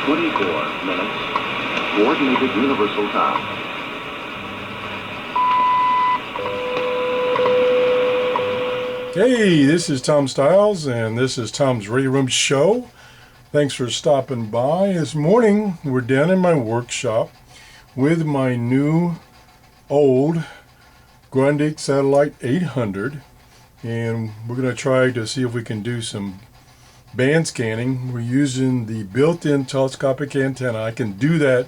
24 minutes. Coordinated Universal Time. Hey, this is Tom Stiles, and this is Tom's Radio Room Show. Thanks for stopping by. This morning, we're down in my workshop with my new old Grundig Satellite 800, and we're going to try to see if we can do some band scanning. We're using the built-in telescopic antenna. I can do that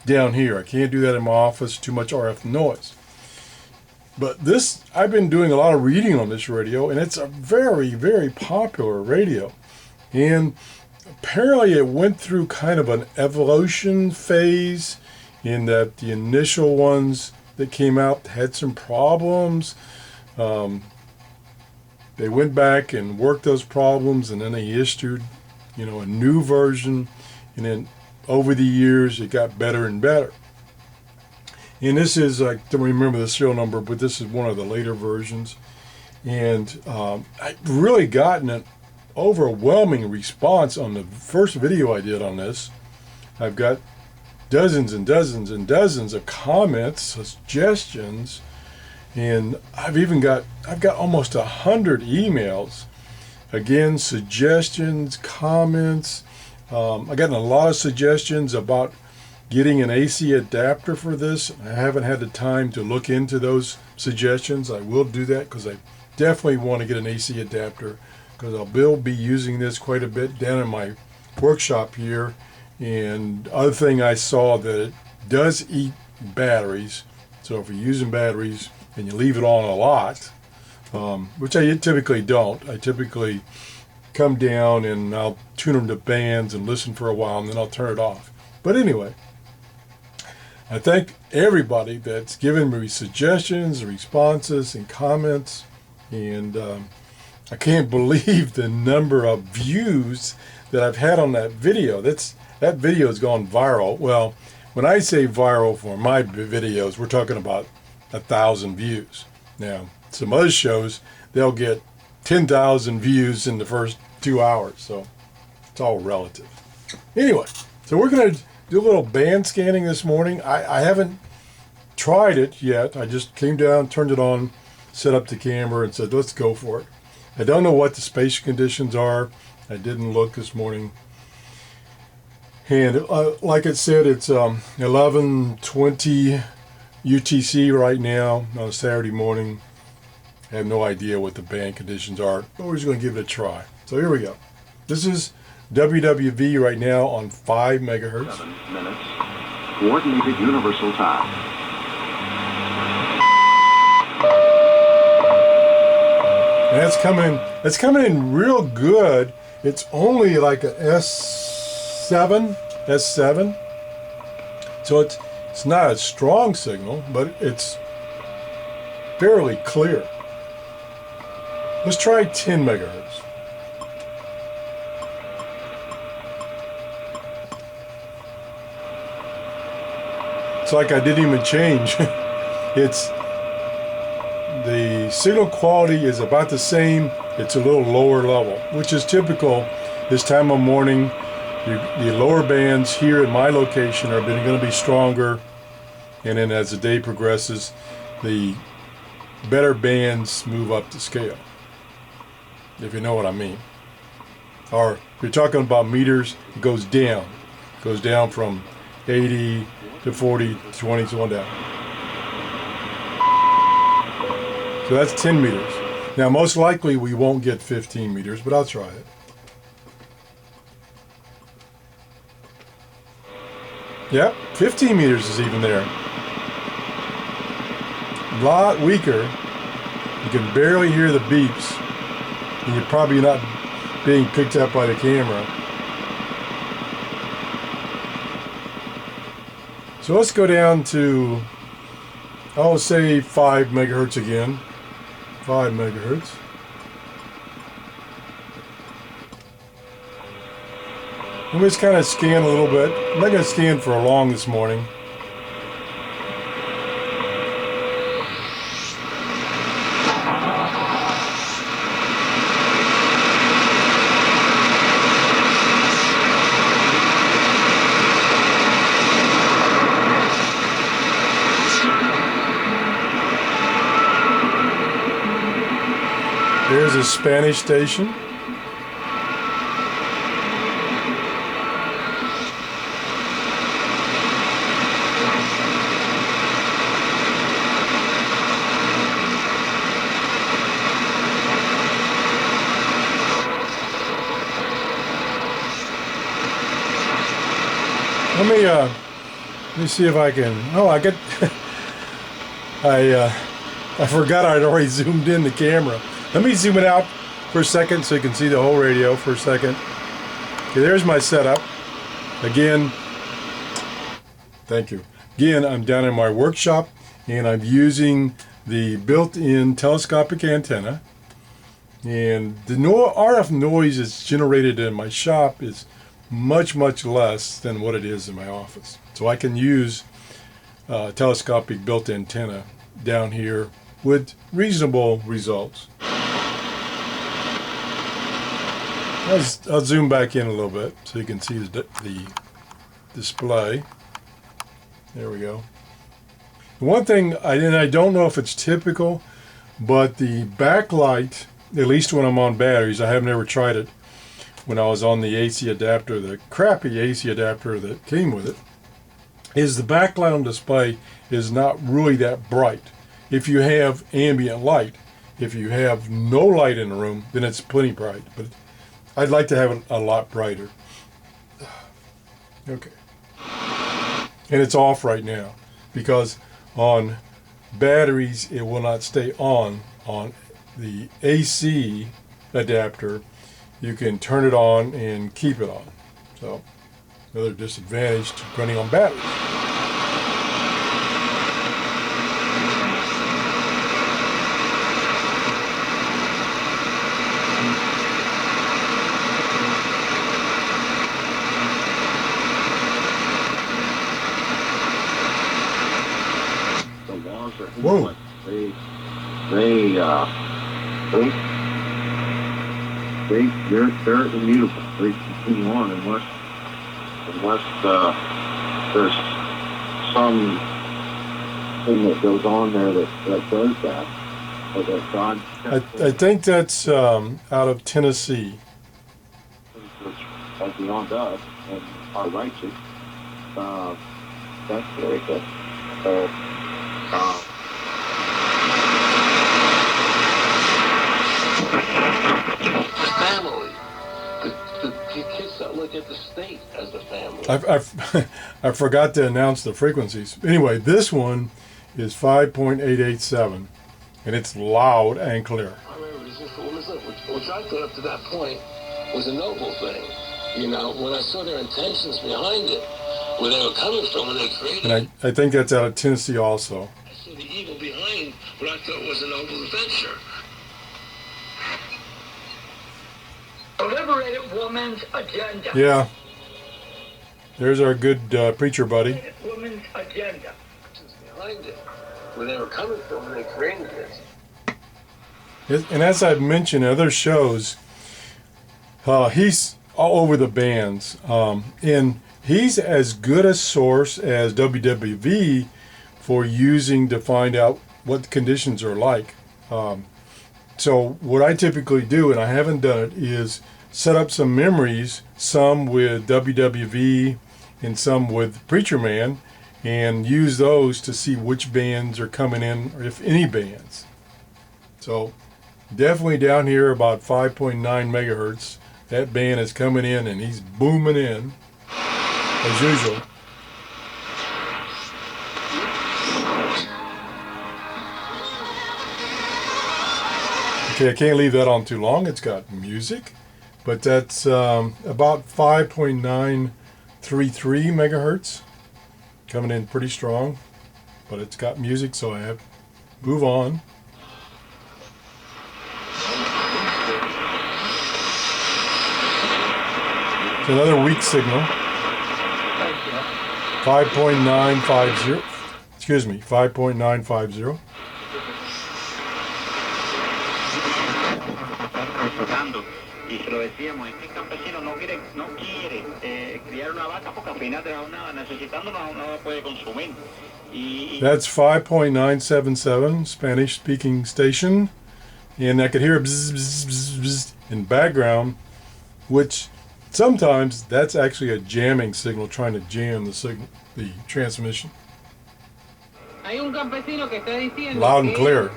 down here. I can't do that in my office, too much RF noise. But this, I've been doing a lot of reading on this radio, and it's a very, very popular radio. And apparently it went through kind of an evolution phase in that the initial ones that came out had some problems. They went back and worked those problems, and then they issued, a new version. And then over the years, it got better and better. And this is, I don't remember the serial number, but this is one of the later versions. And I've really gotten an overwhelming response on the first video I did on this. I've got dozens and dozens and dozens of comments, suggestions, and I've got almost 100 emails. Again, suggestions, comments. I got a lot of suggestions about getting an AC adapter for this. I haven't had the time to look into those suggestions. I will do that because I definitely want to get an AC adapter because I will be using this quite a bit down in my workshop here. And the other thing I saw that it does eat batteries. So if you're using batteries and you leave it on a lot, which I typically don't. I typically come down and I'll tune them to bands and listen for a while and then I'll turn it off. But anyway, I thank everybody that's given me suggestions, responses, and comments, and I can't believe the number of views that I've had on that video. That video has gone viral. Well, when I say viral for my videos, we're talking about 1,000 views. Now, some other shows, they'll get 10,000 views in the first 2 hours, so it's all relative. Anyway, so we're going to do a little band scanning this morning. I haven't tried it yet. I just came down, turned it on, set up the camera, and said, let's go for it. I don't know what the spatial conditions are. I didn't look this morning. And like it said, it's 11:20 UTC right now on a Saturday morning. I have no idea what the band conditions are, but we're just going to give it a try. So here we go. This is WWV right now on 5 megahertz. 7 minutes. Coordinated Universal Time. And that's coming in real good. It's only like an S7. So it's not a strong signal, but it's fairly clear. Let's try 10 megahertz. It's like I didn't even change. The signal quality is about the same. It's a little lower level, which is typical this time of morning. The lower bands here in my location are going to be stronger, and then as the day progresses, the better bands move up the scale, if you know what I mean. Or if you're talking about meters, it goes down. It goes down from 80 to 40 to 20, so on down. So that's 10 meters. Now, most likely we won't get 15 meters, but I'll try it. Yep, 15 meters is even there. A lot weaker. You can barely hear the beeps, and you're probably not being picked up by the camera. So let's go down to, I'll say 5 megahertz again. 5 megahertz. And we just kind of scan a little bit. I'm not going to scan for long this morning. There's a Spanish station. Let me see if I can. Oh, I get. I forgot I'd already zoomed in the camera. Let me zoom it out for a second so you can see the whole radio for a second. Okay, there's my setup. Again, thank you. Again, I'm down in my workshop and I'm using the built-in telescopic antenna. And the RF noise that's generated in my shop is much less than what it is in my office. So I can use telescopic built antenna down here with reasonable results. I'll zoom back in a little bit so you can see the display. There we go. One thing, I don't know if it's typical, but the backlight, at least when I'm on batteries, I have never tried it when I was on the AC adapter, the crappy AC adapter that came with it, is the backlight on display is not really that bright. If you have ambient light, if you have no light in the room, then it's plenty bright. But I'd like to have it a lot brighter. Okay. And it's off right now because on batteries it will not stay on the AC adapter. You can turn it on and keep it on. So another disadvantage to running on batteries. Whoa. They're immutable. They continue on unless there's some thing that goes on there that does that. Or that God. I think that's out of Tennessee. Which are beyond us and are righteous. That's very good. So. Family. The kids that look at the state as the family. I forgot to announce the frequencies. Anyway, this one is 5.887, and it's loud and clear. I remember resistance, which I thought up to that point was a noble thing. You know, when I saw their intentions behind it, where they were coming from when they created it. And I think that's out of Tennessee also. I saw the evil behind what I thought was a noble adventure. A liberated woman's agenda. Yeah. There's our good preacher buddy. Liberated woman's agenda. Behind it, where they were coming from when they created this. And as I've mentioned in other shows, he's all over the bands. And he's as good a source as WWV for using to find out what the conditions are like. So what I typically do, and I haven't done it, is set up some memories, some with WWV and some with Preacher Man, and use those to see which bands are coming in, or if any bands. So definitely down here about 5.9 megahertz, that band is coming in and he's booming in, as usual. Okay, I can't leave that on too long. It's got music, but that's about 5.933 megahertz, coming in pretty strong. But it's got music, so I have to move on. It's another weak signal. 5.950. Excuse me, 5.950. Y se lo decíamos, este campesino no quiere criar una vaca porque al final de la necesitando no la puede consumir. That's 5.977 Spanish speaking station, and I could hear bzz, bzz, bzz, bzz in background, which sometimes that's actually a jamming signal trying to jam the transmission. Hay un campesino que está diciendo Loud and clear.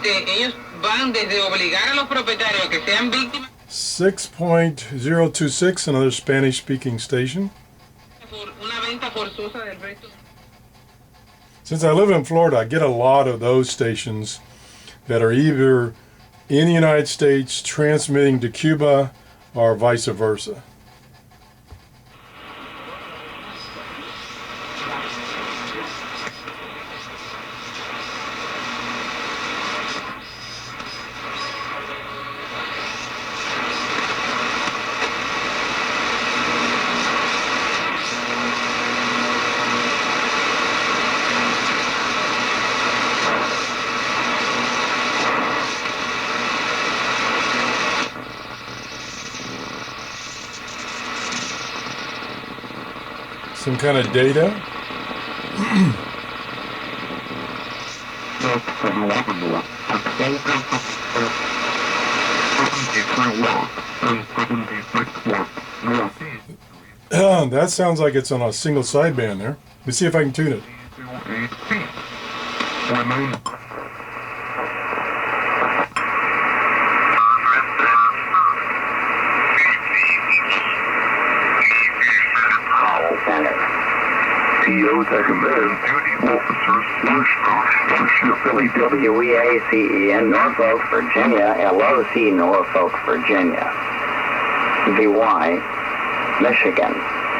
Quieren ellos van desde obligar a los propietarios que sean víctimas 6.026, another Spanish-speaking station. por una venta forzosa del resto. Since I live in Florida, I get a lot of those stations that are either in the United States transmitting to Cuba or vice versa. Some kind of data. That sounds like it's on a single sideband there. Let me see if I can tune it. WEACE Norfolk, Virginia, LOC Norfolk, Virginia. VY, Michigan,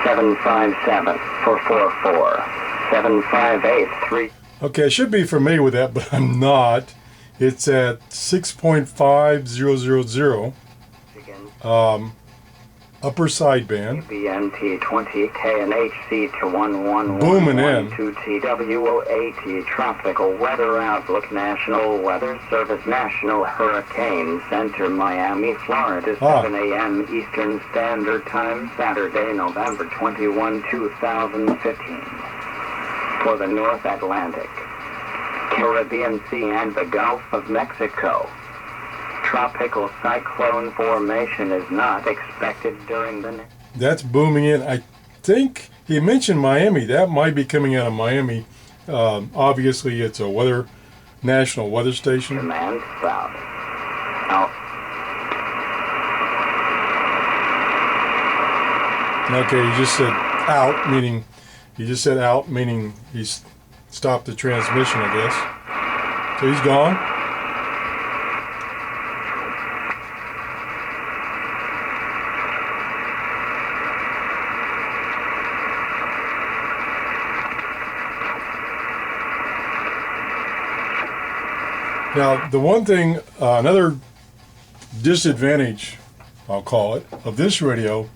757-444, 7583. Okay, I should be familiar with that, but I'm not. It's at 6.5000. Upper sideband. BNT 20K and HC to 1112 Booming in. TWOAT Tropical Weather Outlook National Weather Service National Hurricane Center Miami, Florida 7 a.m. Eastern Standard Time Saturday, November 21, 2015 for the North Atlantic, Caribbean Sea and the Gulf of Mexico. Tropical cyclone formation is not expected during the next. That's booming in. I think he mentioned Miami. That might be coming out of Miami. Obviously, it's a national weather station. Command south. Out. Okay, he just said out, meaning he's stopped the transmission, I guess. So he's gone. Now, the one thing, another disadvantage, I'll call it, of this radio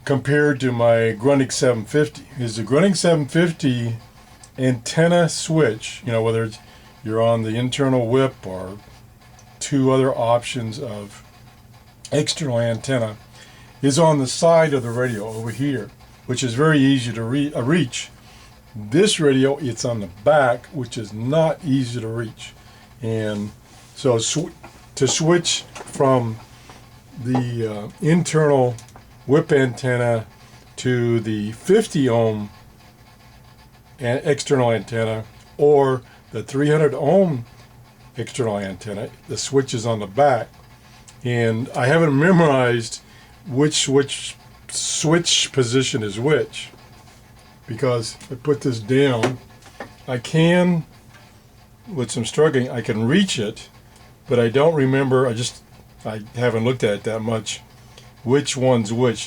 compared to my Grundig 750 is the Grundig 750 antenna switch, whether you're on the internal whip or two other options of external antenna, is on the side of the radio over here, which is very easy to reach. This radio, it's on the back, which is not easy to reach. And so to switch from the internal whip antenna to the 50 ohm external antenna or the 300 ohm external antenna, the switch is on the back. And I haven't memorized which switch position is which, because if I put this down, I can, with some struggling, I can reach it, but I don't remember, I haven't looked at it that much, which one's which.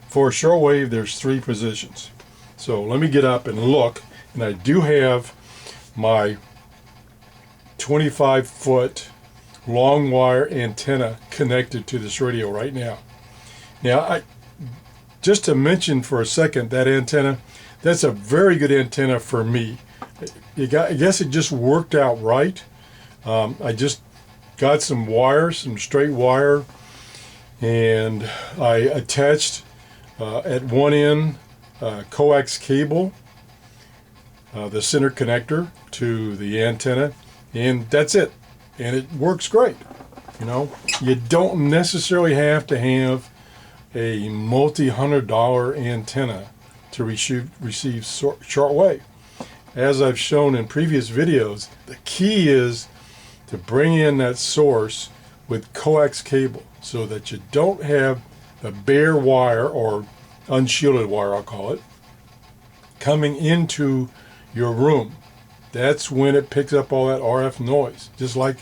For shortwave, there's 3 positions. So let me get up and look, and I do have my 25-foot long wire antenna connected to this radio right now. Now, just to mention for a second, that antenna, that's a very good antenna for me. I guess it just worked out right. I just got some wire, some straight wire, and I attached at one end coax cable, the center connector to the antenna, and that's it. And it works great. You know, you don't necessarily have to have a multi-$100 antenna to receive shortwave. As I've shown in previous videos, the key is to bring in that source with coax cable so that you don't have the bare wire, or unshielded wire I'll call it, coming into your room. That's when it picks up all that RF noise, just like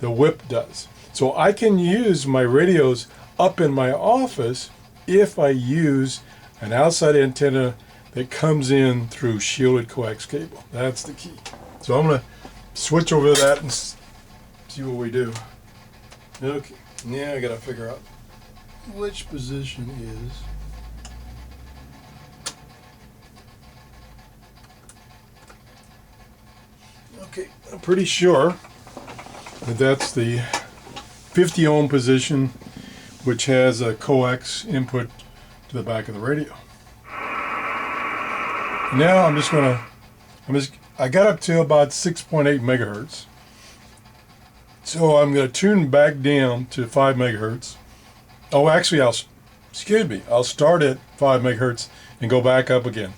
the whip does. So I can use my radios up in my office if I use an outside antenna that comes in through shielded coax cable. That's the key. So I'm going to switch over to that and see what we do. Okay, now I got to figure out which position is. Okay, I'm pretty sure that that's the 50 ohm position, which has a coax input to the back of the radio. Now I got up to about 6.8 megahertz. So I'm going to tune back down to 5 megahertz. Oh, actually, I'll start at 5 megahertz and go back up again.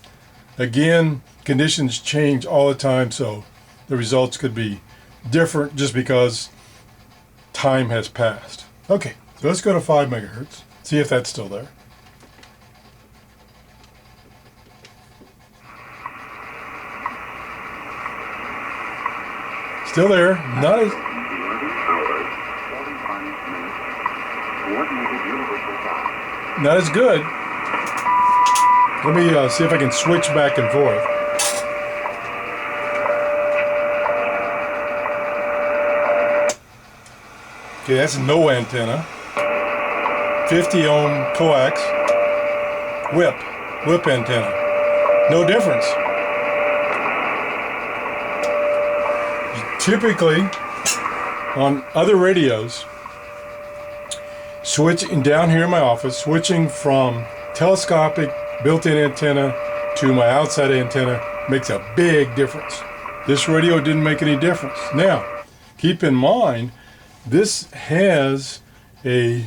Again, conditions change all the time, so the results could be different just because time has passed. Okay, so let's go to 5 megahertz, see if that's still there. Still there, not as... Not as good. Let me see if I can switch back and forth. Okay, that's no antenna. 50 ohm coax. Whip antenna. No difference. Typically, on other radios, switching down here in my office, switching from telescopic built-in antenna to my outside antenna makes a big difference. This radio didn't make any difference. Now, keep in mind, this has they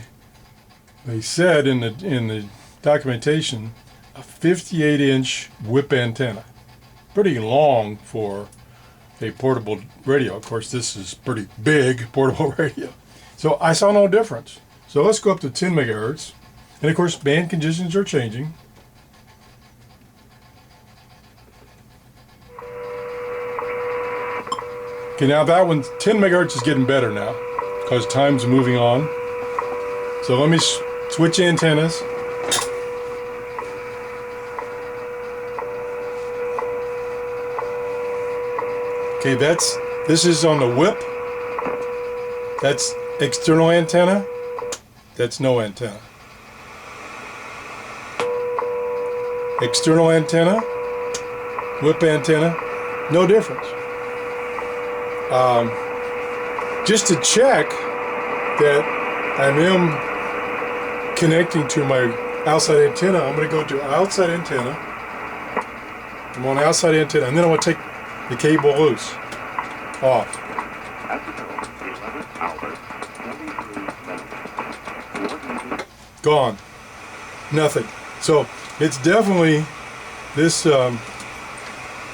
said in the documentation, a 58-inch whip antenna. Pretty long for a portable radio. Of course, this is pretty big portable radio. So I saw no difference. So let's go up to 10 megahertz. And of course, band conditions are changing. Okay, now that one, 10 megahertz is getting better now because time's moving on. So let me switch antennas. Okay, this is on the whip. That's external antenna. That's no antenna. External antenna, whip antenna, no difference. Just to check that I am connecting to my outside antenna, I'm going to go to outside antenna. I'm on outside antenna, and then I'm going to take the cable loose, off. Gone. Nothing. So it's definitely this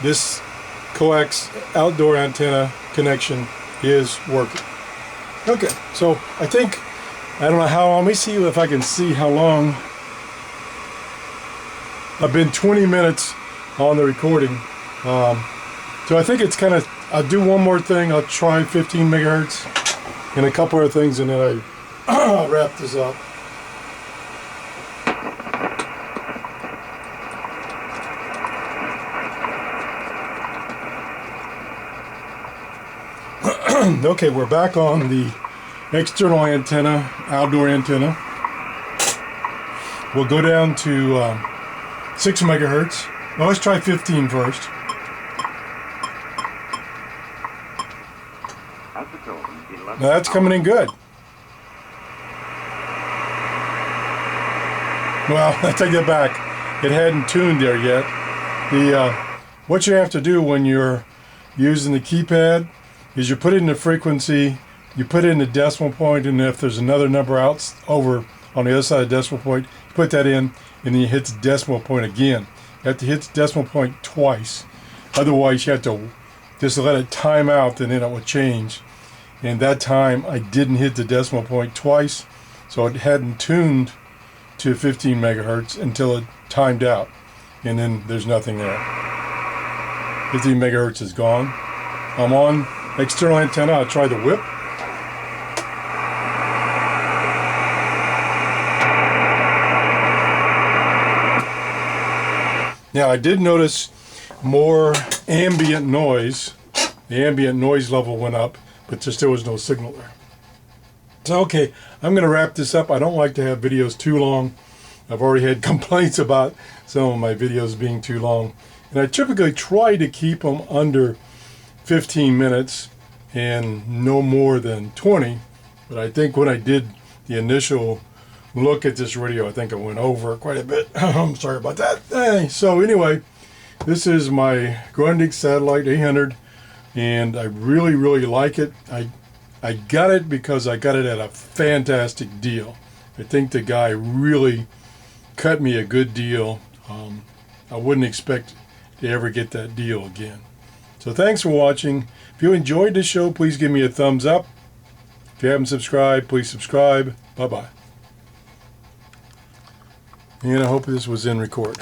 this coax outdoor antenna connection is working. Okay, so I think, I don't know how long, let me see if I can see how long. I've been 20 minutes on the recording. So I think it's kind of, I'll do one more thing. I'll try 15 megahertz and a couple other things, and then I'll wrap this up. Okay, we're back on the external antenna, outdoor antenna. We'll go down to 6 megahertz. Well, let's try 15 first. Now that's coming in good. Well, I take that back. it hadn't tuned there yet. What you have to do when you're using the keypad is you put in the frequency, you put in the decimal point, and if there's another number out over on the other side of the decimal point, you put that in, and then you hit the decimal point again. You have to hit the decimal point twice. Otherwise, you have to just let it time out, and then it will change. And that time, I didn't hit the decimal point twice, so it hadn't tuned to 15 megahertz until it timed out. And then there's nothing there. 15 megahertz is gone. I'm on external antenna. I'll try the whip. Now, I did notice more ambient noise. The ambient noise level went up, but there still was no signal there. So, okay, I'm going to wrap this up. I don't like to have videos too long. I've already had complaints about some of my videos being too long. And I typically try to keep them under 15 minutes and no more than 20. But I think when I did the initial look at this radio, I think I went over quite a bit. I'm sorry about that. So anyway, this is my Grundig Satellite 800, and I really, really like it. I got it because I got it at a fantastic deal. I think the guy really cut me a good deal. I wouldn't expect to ever get that deal again. So thanks for watching. If you enjoyed this show, please give me a thumbs up. If you haven't subscribed, please subscribe. Bye-bye. And I hope this was in record.